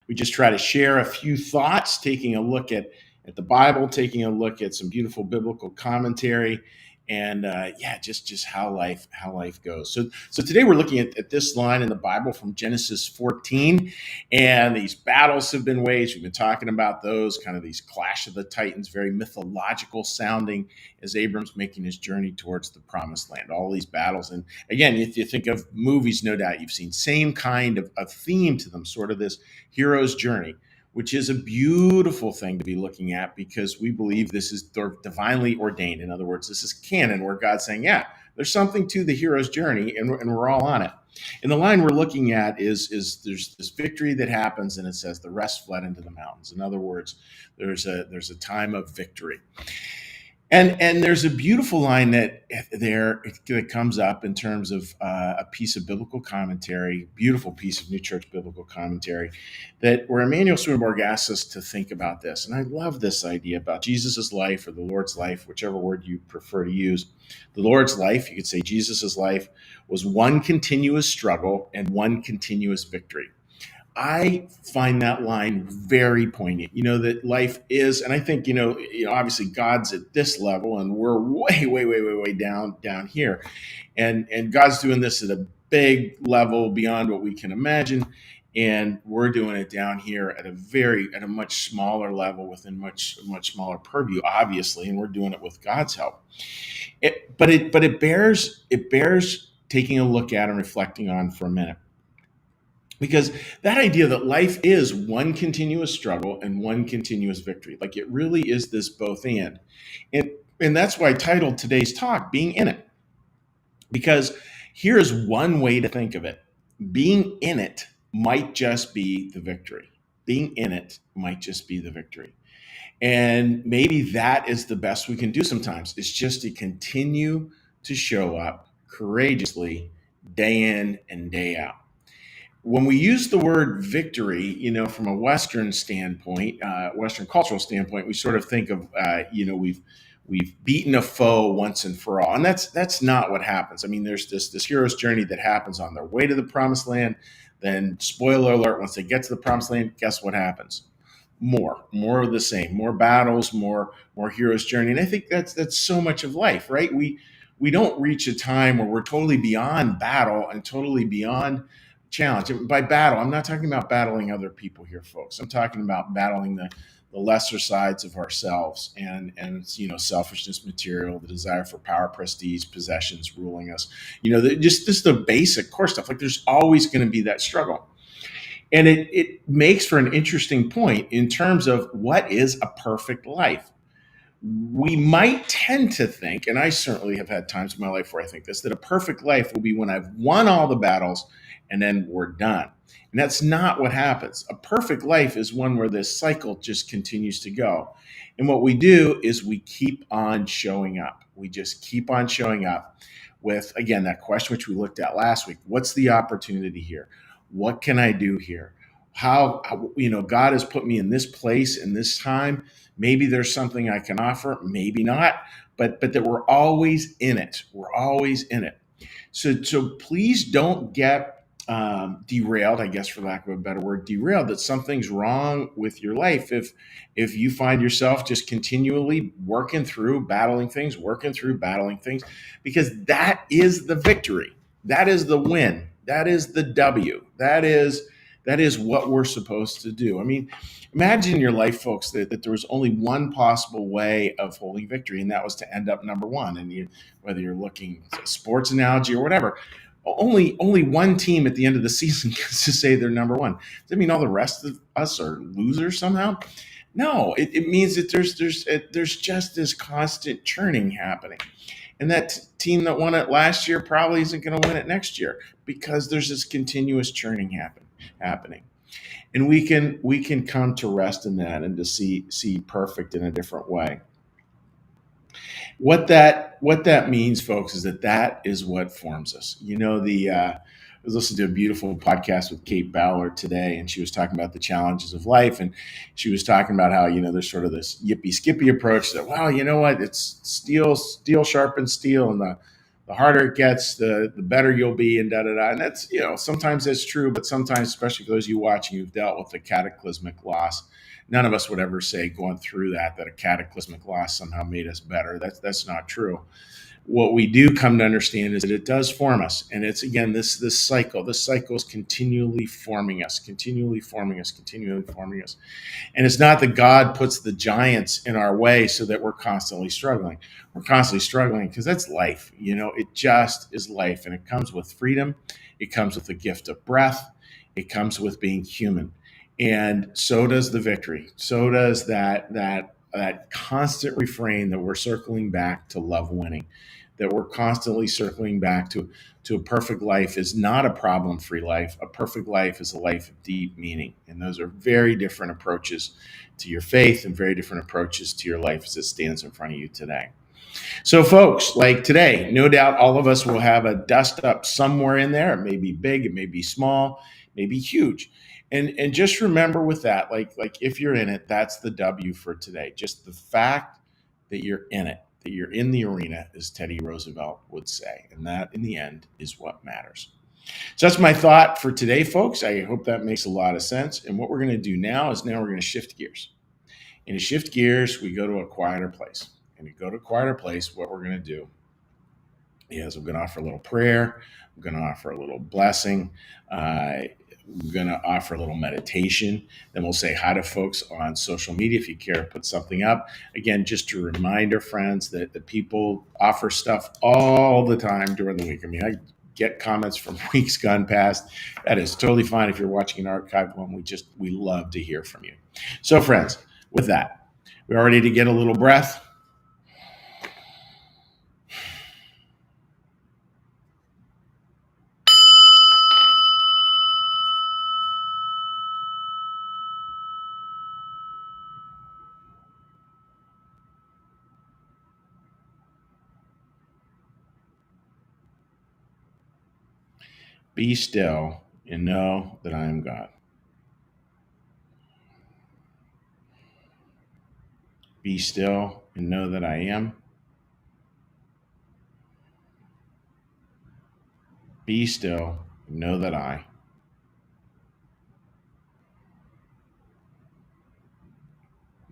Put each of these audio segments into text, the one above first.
We just try to share a few thoughts, taking a look at the Bible, taking a look at some beautiful biblical commentary, and just how life goes. So today we're looking at this line in the Bible from Genesis 14, and these battles have been waged. We've been talking about those, kind of these clash of the titans, very mythological sounding, as Abram's making his journey towards the promised land. All these battles, and again, if you think of movies, no doubt you've seen same kind of theme to them, sort of this hero's journey, which is a beautiful thing to be looking at because we believe this is divinely ordained. In other words, this is canon where God's saying, yeah, there's something to the hero's journey, and we're all on it. And the line we're looking at is there's this victory that happens, and it says the rest fled into the mountains. In other words, there's a time of victory. And there's a beautiful line that comes up in terms of a piece of biblical commentary, beautiful piece of New Church biblical commentary, where Emanuel Swedenborg asks us to think about this. And I love this idea about Jesus' life or the Lord's life, whichever word you prefer to use. The Lord's life, you could say Jesus' life, was one continuous struggle and one continuous victory. I find that line very poignant, that life is, and I think, obviously God's at this level and we're way down here. And God's doing this at a big level beyond what we can imagine. And we're doing it down here at a much smaller level within much smaller purview, obviously. And we're doing it with God's help. But it bears taking a look at and reflecting on for a minute. Because that idea that life is one continuous struggle and one continuous victory, like it really is this both and that's why I titled today's talk, Being in It. Because here's one way to think of it. Being in it might just be the victory. Being in it might just be the victory. And maybe that is the best we can do sometimes. It's just to continue to show up courageously day in and day out. When we use the word victory, from a Western standpoint, Western cultural standpoint, we sort of think of, we've beaten a foe once and for all. And that's not what happens. I mean, there's this hero's journey that happens on their way to the promised land. Then, spoiler alert, once they get to the promised land, guess what happens? More of the same, more battles, more hero's journey. And I think that's so much of life, right? We don't reach a time where we're totally beyond battle and totally beyond challenge. By battle, I'm not talking about battling other people here, folks. I'm talking about battling the lesser sides of ourselves and selfishness, material, the desire for power, prestige, possessions ruling us. Just the basic core stuff. Like there's always going to be that struggle. And it makes for an interesting point in terms of what is a perfect life. We might tend to think, and I certainly have had times in my life where I think this, that a perfect life will be when I've won all the battles and then we're done. And that's not what happens. A perfect life is one where this cycle just continues to go. And what we do is we keep on showing up. We just keep on showing up with, again, that question which we looked at last week. What's the opportunity here? What can I do here? How God has put me in this place in this time. Maybe there's something I can offer, maybe not, but that we're always in it. We're always in it. So please don't get derailed, I guess, for lack of a better word, derailed, that something's wrong with your life if you find yourself just continually working through battling things, because that is the victory. That is the win. That is the W. That is what we're supposed to do. I mean, imagine in your life, folks, that there was only one possible way of holding victory, and that was to end up number one. And whether you're looking at a sports analogy or whatever, only one team at the end of the season gets to say they're number one. Does that mean all the rest of us are losers somehow? No, it means that there's just this constant churning happening. And that team that won it last year probably isn't going to win it next year because there's this continuous churning happening. And we can come to rest in that and to see perfect in a different way. What that means, folks, is that is what forms us. I was listening to a beautiful podcast with Kate Ballard today, and she was talking about the challenges of life, and she was talking about how there's sort of this yippee skippy approach that, well, you know what, it's steel sharpens steel, and the the harder it gets, the better you'll be, and da da da. And that's, sometimes that's true, but sometimes, especially for those of you watching who've dealt with a cataclysmic loss, none of us would ever say going through that a cataclysmic loss somehow made us better. That's not true. What we do come to understand is that it does form us. And it's, again, this cycle. This cycle is continually forming us, continually forming us, continually forming us. And it's not that God puts the giants in our way so that we're constantly struggling. We're constantly struggling because that's life. It just is life. And it comes with freedom. It comes with the gift of breath. It comes with being human. And so does the victory. So does that constant refrain that we're circling back to love winning, that we're constantly circling back to a perfect life is not a problem-free life. A perfect life is a life of deep meaning. And those are very different approaches to your faith and very different approaches to your life as it stands in front of you today. So folks, like today, no doubt all of us will have a dust up somewhere in there. It may be big, it may be small, it may be huge. And just remember with that, like if you're in it, that's the W for today. Just the fact that you're in it, that you're in the arena, as Teddy Roosevelt would say. And that, in the end, is what matters. So that's my thought for today, folks. I hope that makes a lot of sense. And what we're going to do now we're going to shift gears. And to shift gears, we go to a quieter place. And to go to a quieter place, what we're going to do is I'm going to offer a little prayer. I'm going to offer a little blessing. We're going to offer a little meditation. Then we'll say hi to folks on social media if you care to put something up. Again, just a reminder, friends, that the people offer stuff all the time during the week. I mean, I get comments from weeks gone past. That is totally fine if you're watching an archived one. We love to hear from you. So, friends, with that, we're ready to get a little breath. Be still and know that I am God. Be still and know that I am. Be still and know that I.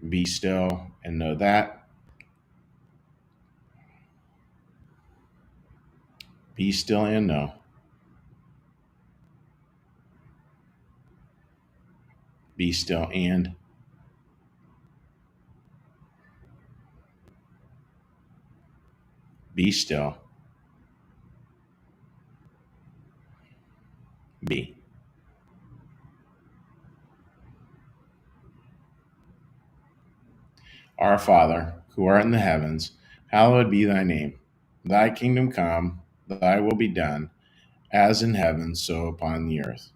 Be still and know that. Be still and know. Be still and. Be still. Be. Our Father, who art in the heavens, hallowed be thy name. Thy kingdom come, thy will be done, as in heaven, so upon the earth.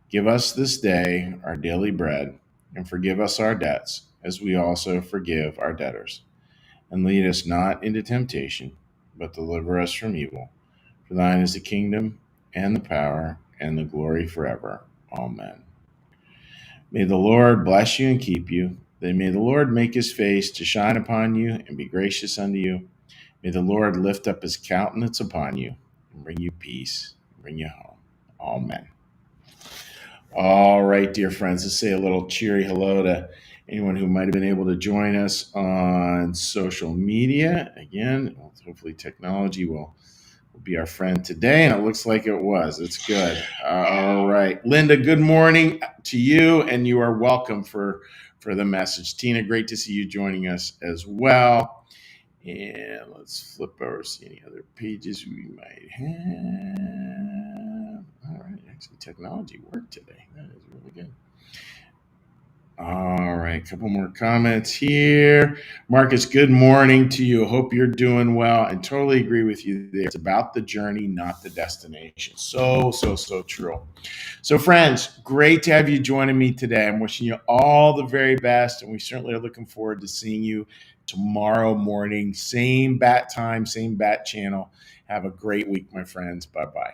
Give us this day our daily bread, and forgive us our debts, as we also forgive our debtors. And lead us not into temptation, but deliver us from evil. For thine is the kingdom, and the power, and the glory forever. Amen. May the Lord bless you and keep you. Then may the Lord make his face to shine upon you and be gracious unto you. May the Lord lift up his countenance upon you and bring you peace, and bring you home. Amen. All right, dear friends, let's say a little cheery hello to anyone who might have been able to join us on social media. Again, hopefully technology will be our friend today, and it looks like it was. It's good. All right. Linda, good morning to you, and you are welcome for the message. Tina, great to see you joining us as well. And let's flip over, see any other pages we might have. All right. Actually, technology worked today. That is really good. All right, a couple more comments here. Marcus, good morning to you. Hope you're doing well, and totally agree with you there. It's about the journey, not the destination. So true. So friends, great to have you joining me today. I'm wishing you all the very best, and we certainly are looking forward to seeing you tomorrow morning. Same bat time, same bat channel. Have a great week, my friends. Bye-bye.